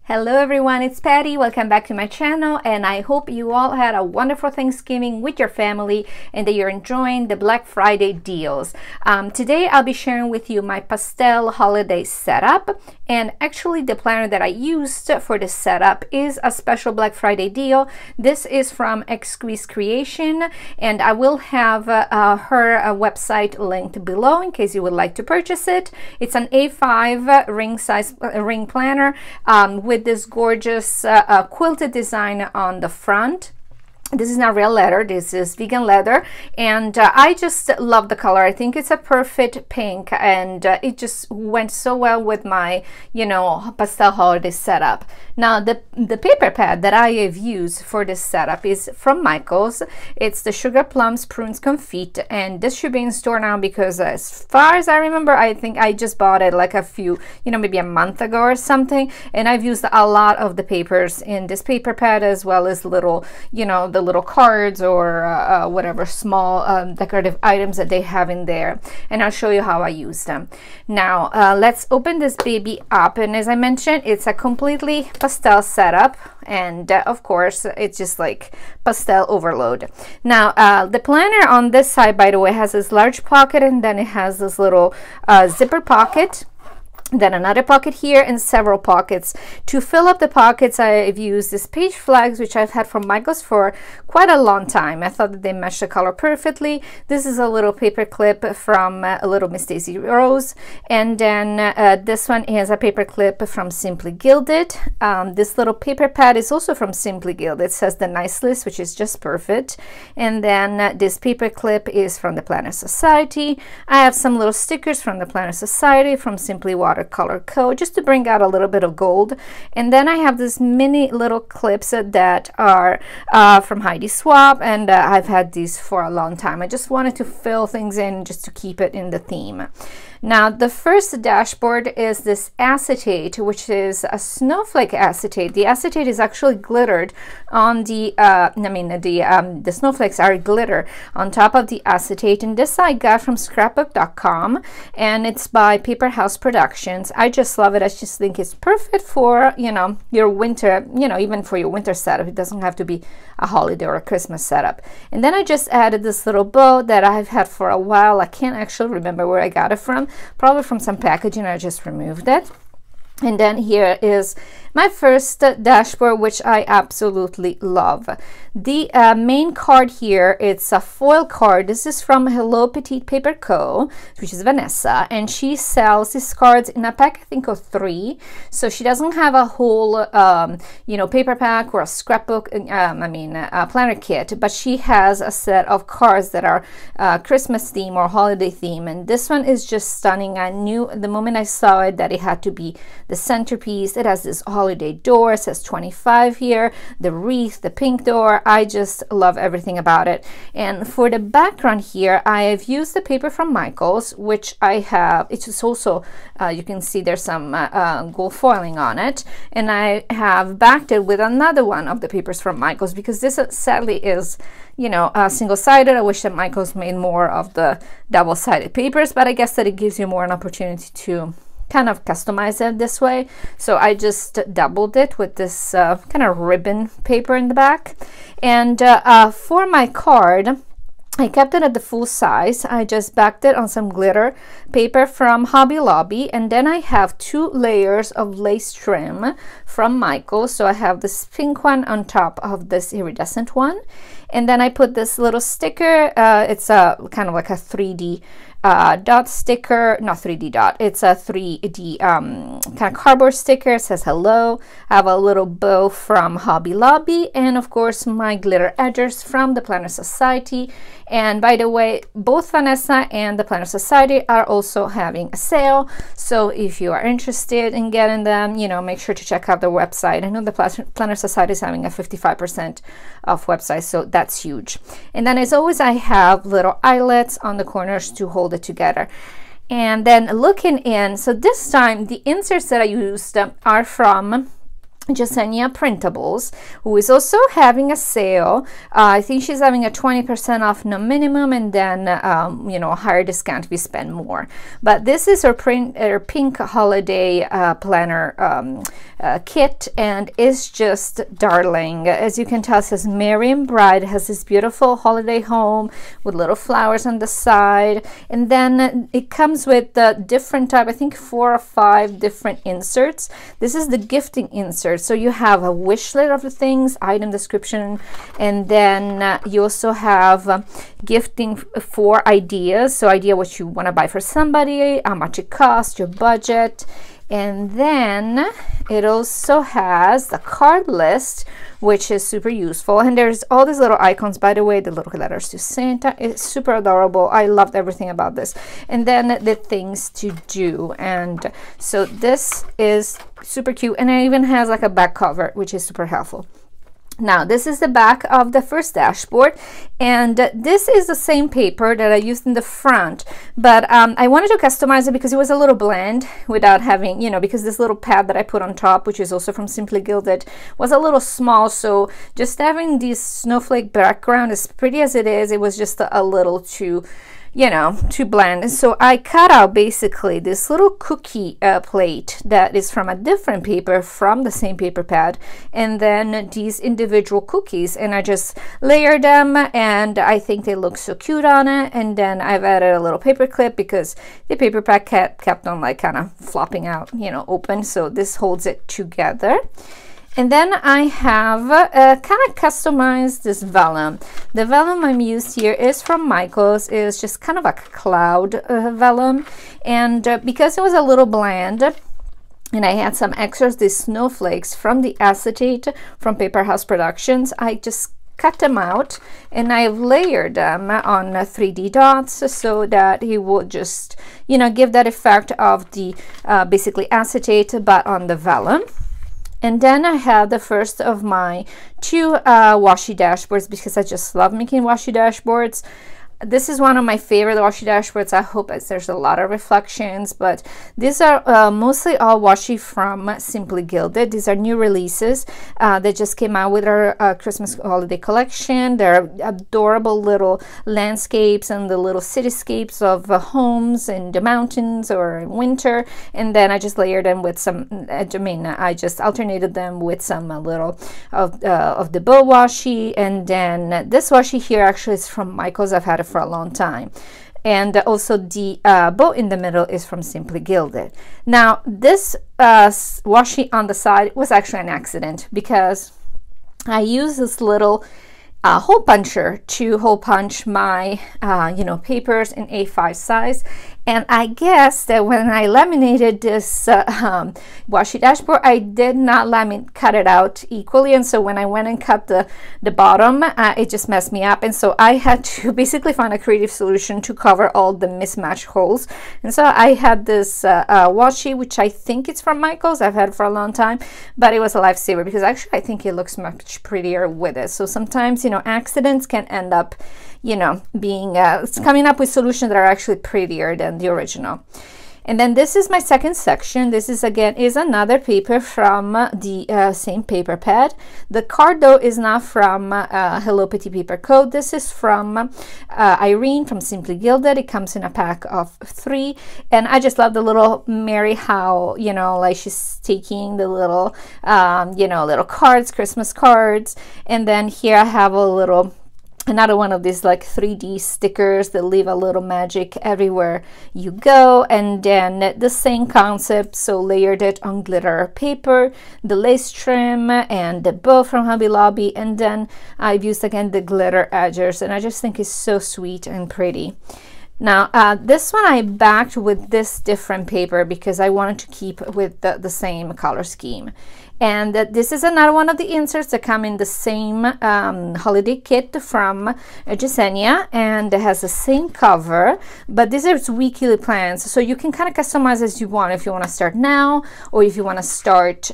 Hello everyone, it's Patty. Welcome back to my channel, and I hope you all had a wonderful Thanksgiving with your family and that you're enjoying the Black Friday deals. Today I'll be sharing with you my Pastel holiday setup, and actually the planner that I used for this setup is a special Black Friday deal. This is from Exquiscreation, and I will have her website linked below in case you would like to purchase it. It's an A5 ring size ring planner with this gorgeous quilted design on the front. This is not real leather, this is vegan leather, and I just love the color. I think it's a perfect pink, and it just went so well with my, pastel holiday setup. Now, the paper pad that I have used for this setup is from Michaels. It's the Sugarplums Prunes Confite, and this should be in store now because as far as I remember, I think I just bought it like a few, maybe a month ago or something, and I've used a lot of the papers in this paper pad, as well as little, the little cards or whatever small decorative items that they have in there, and I'll show you how I use them. Now let's open this baby up, and as I mentioned, it's a completely pastel setup, and of course it's just like pastel overload. Now the planner on this side, by the way, has this large pocket, and then it has this little zipper pocket, then another pocket here, and several pockets. To fill up the pockets, I've used these page flags, which I've had from Michaels for quite a long time. I thought that they matched the color perfectly. This is a little paper clip from LittleMissDaisyRose, and then this one is a paper clip from Simply Gilded. This little paper pad is also from Simply Gilded. It says the nice list, which is just perfect. And then this paper clip is from ThePlannerSociety. I have some little stickers from ThePlannerSociety, from Simply Watercolor Co., just to bring out a little bit of gold. And then I have this mini little clips that are from Heidi Swapp, and I've had these for a long time. I just wanted to fill things in just to keep it in the theme. Now, the first dashboard is this acetate, which is a snowflake acetate. The acetate is actually glittered on the, the snowflakes are glitter on top of the acetate, and this I got from scrapbook.com, and it's by Paper House Productions. I just love it. I just think it's perfect for, your winter, even for your winter setup. It doesn't have to be a holiday or a Christmas setup. And then I just added this little bow that I've had for a while. I can't actually remember where I got it from. Probably from some packaging. I just removed it. And then here is my first dashboard, which I absolutely love. The main card here, it's a foil card. This is from HelloPetitePaper Co., which is Vanessa, and she sells these cards in a pack, I think, of 3. So she doesn't have a whole, paper pack or a scrapbook, a planner kit, but she has a set of cards that are Christmas theme or holiday theme, and this one is just stunning. I knew the moment I saw it that it had to be the centerpiece. It has this holiday door, it says 25 here, the wreath, the pink door. I just love everything about it. And for the background here, I have used the paper from Michaels, which I have, it's just also, you can see there's some gold foiling on it, and I have backed it with another one of the papers from Michaels, because this sadly is, single-sided. I wish that Michaels made more of the double-sided papers, but I guess that it gives you more an opportunity to kind of customize it this way. So I just doubled it with this kind of ribbon paper in the back. And for my card, I kept it at the full size. I just backed it on some glitter paper from Hobby Lobby, and then I have 2 layers of lace trim from Michaels. So I have this pink one on top of this iridescent one, and then I put this little sticker. It's a kind of like a 3D dot sticker, not 3D dot, it's a 3D kind of cardboard sticker. It says hello. I have a little bow from Hobby Lobby, and of course my glitter edgers from the Planner Society. And by the way, both Vanessa and the Planner Society are also having a sale, so if you are interested in getting them, make sure to check out their website. I know the Planner Society is having a 55% off website, so that's huge. And then as always, I have little eyelets on the corners to hold it together. And then looking in, so this time the inserts that I used are from JeseniaPrintables, who is also having a sale. I think she's having a 20% off no minimum, and then you know, a higher discount if you spend more. But this is her pink holiday planner kit, and it's just darling. As you can tell, it says Merry and Bride. It has this beautiful holiday home with little flowers on the side, and then it comes with the different type, I think 4 or 5 different inserts. This is the gifting insert. So you have a wish list of the things, item description, and then you also have gifting for ideas. So idea what you want to buy for somebody, how much it costs, your budget. And then it also has the card list, which is super useful. And there's all these little icons, by the way, the little letters to Santa. It's super adorable. I loved everything about this. And then the things to do. And so this is super cute. And it even has like a back cover, which is super helpful. Now, this is the back of the first dashboard, and this is the same paper that I used in the front, but I wanted to customize it because it was a little bland without having, you know, because this little pad that I put on top, which is also from Simply Gilded, was a little small, so just having this snowflake background, as pretty as it is, it was just a little too, you know, too bland. And so I cut out basically this little cookie plate that is from a different paper from the same paper pad, and then these individual cookies, and I just layered them, and I think they look so cute on it. And then I've added a little paper clip because the paper pad kept on like kind of flopping out, you know, open, so this holds it together. And then I have kind of customized this vellum. The vellum I'm used here is from Michaels. It's just kind of a cloud vellum. And because it was a little bland, and I had some extras, these snowflakes from the acetate from Paper House Productions, I just cut them out, and I've layered them on 3D dots so that he will just, you know, give that effect of the basically acetate, but on the vellum. And then I have the first of my 2 washi dashboards, because I just love making washi dashboards. This is one of my favorite washi dashboards. I hope there's a lot of reflections, but these are mostly all washi from Simply Gilded. These are new releases. They just came out with our Christmas holiday collection. They're adorable little landscapes and the little cityscapes of homes in the mountains or in winter. And then I just layered them with some, I just alternated them with some little of the bow washi. And then this washi here actually is from Michaels. I've had it for a long time. And also the bow in the middle is from Simply Gilded. Now this washi on the side was actually an accident, because I use this little hole puncher to hole punch my you know, papers in A5 size. And I guess that when I laminated this washi dashboard, I did not cut it out equally, and so when I went and cut the bottom, it just messed me up. And so I had to basically find a creative solution to cover all the mismatched holes. And so I had this washi, which I think it's from Michaels. I've had it for a long time, but it was a lifesaver, because actually I think it looks much prettier with it. So sometimes, you know, accidents can end up, you know, being coming up with solutions that are actually prettier than the original. And then this is my second section. This is again another paper from the same paper pad. The card though is not from HelloPetitePaper Co. This is from Irene from Simply Gilded. It comes in a pack of 3, and I just love the little Mary, how, you know, like she's taking the little you know, little cards, Christmas cards. And then here I have another one of these like 3D stickers that leave a little magic everywhere you go. And then the same concept, so layered it on glitter paper, the lace trim, and the bow from Hobby Lobby. And then I've used again the glitter edges, and I just think it's so sweet and pretty. Now this one I backed with this different paper because I wanted to keep with the same color scheme. And this is another one of the inserts that come in the same holiday kit from Jesenia, and it has the same cover, but these are weekly plans, so you can kind of customize as you want. If you want to start now, or if you want to start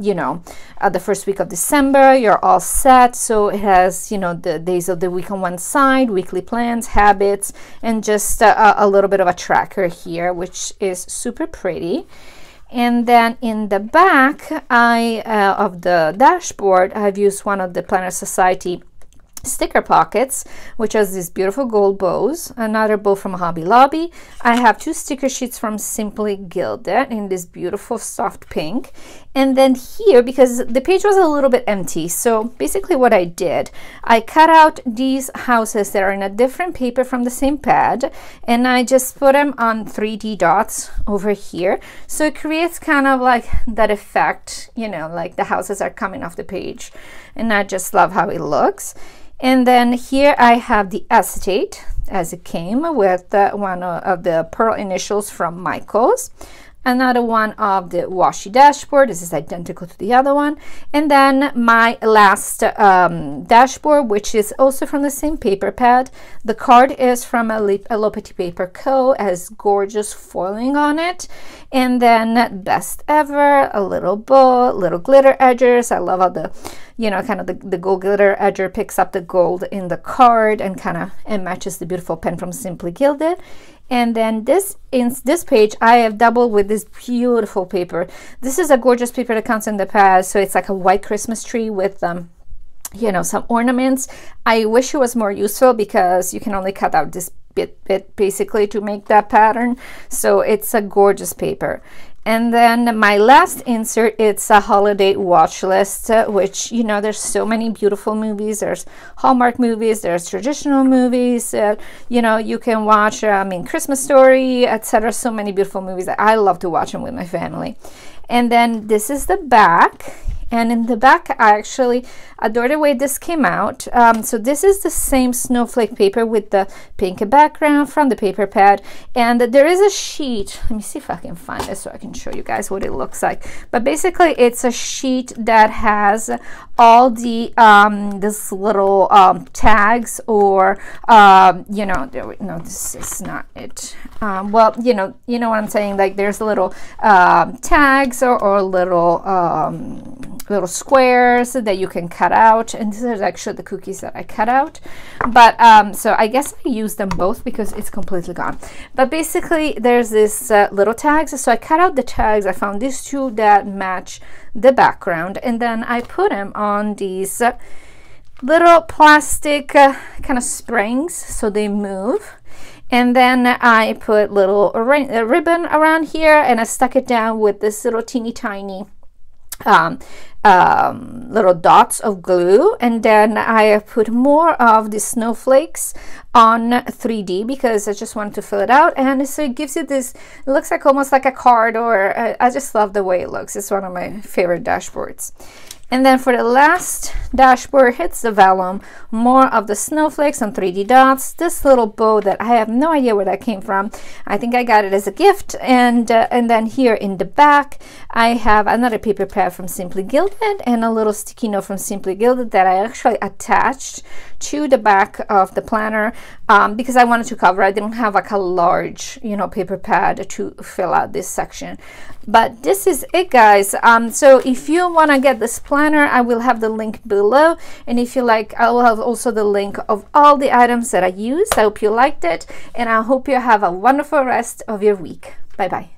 you know, the first week of December, you're all set. So it has, you know, the days of the week on one side, weekly plans, habits, and just a little bit of a tracker here, which is super pretty. And then in the back of the dashboard, I've used one of the Planner Society sticker pockets, which has these beautiful gold bows. Another bow from Hobby Lobby. I have 2 sticker sheets from Simply Gilded in this beautiful soft pink. And then here, because the page was a little bit empty, so basically what I did, I cut out these houses that are in a different paper from the same pad, and I just put them on 3D dots over here, so it creates kind of like that effect, you know, like the houses are coming off the page, and I just love how it looks. And then here I have the acetate, as it came with one of the pearl initials from Michaels. Another one of the Washi Dashboard. This is identical to the other one. And then my last dashboard, which is also from the same paper pad. The card is from HelloPetitePaper Co. Has gorgeous foiling on it. And then best ever, a little bow, little glitter edges. I love how the, you know, kind of the gold glitter edger picks up the gold in the card and kind of matches the beautiful pen from Simply Gilded. And then in this page, I have doubled with this beautiful paper. This is a gorgeous paper that comes in the pad, so it's like a white Christmas tree with you know, some ornaments. I wish it was more useful because you can only cut out this bit basically to make that pattern. So it's a gorgeous paper. And then my last insert, it's a holiday watch list, which, you know, there's so many beautiful movies. There's Hallmark movies, there's traditional movies, you know, you can watch, I mean, Christmas Story, etc. So many beautiful movies that I love to watch them with my family. And then this is the back. And in the back, I actually adore the way this came out. So this is the same snowflake paper with the pink background from the paper pad. And there is a sheet. Let me see if I can find it so I can show you guys what it looks like. But basically, it's a sheet that has all the this little tags, or you know, no, this is not it. Well, you know what I'm saying. Like there's little tags or little squares that you can cut out, and these are actually the cookies that I cut out. But so I guess I use them both because it's completely gone. But basically there's this little tags, so I cut out the tags. I found these 2 that match the background, and then I put them on these little plastic kind of springs so they move. And then I put little ribbon around here, and I stuck it down with this little teeny tiny little dots of glue. And then I put more of the snowflakes on 3D because I just wanted to fill it out, and so it gives you this, it looks like almost like a card, or I just love the way it looks. It's one of my favorite dashboards. And then for the last dashboard, it's the vellum, more of the snowflakes and 3D dots. This little bow that I have no idea where that came from. I think I got it as a gift. And then here in the back, I have another paper pad from Simply Gilded and a little sticky note from Simply Gilded that I actually attached to the back of the planner because I wanted to cover. I didn't have like a large, you know, paper pad to fill out this section. But this is it, guys. So if you want to get this planner, I will have the link below, and if you like, I will have also the link of all the items that I used. I hope you liked it, and I hope you have a wonderful rest of your week. Bye bye.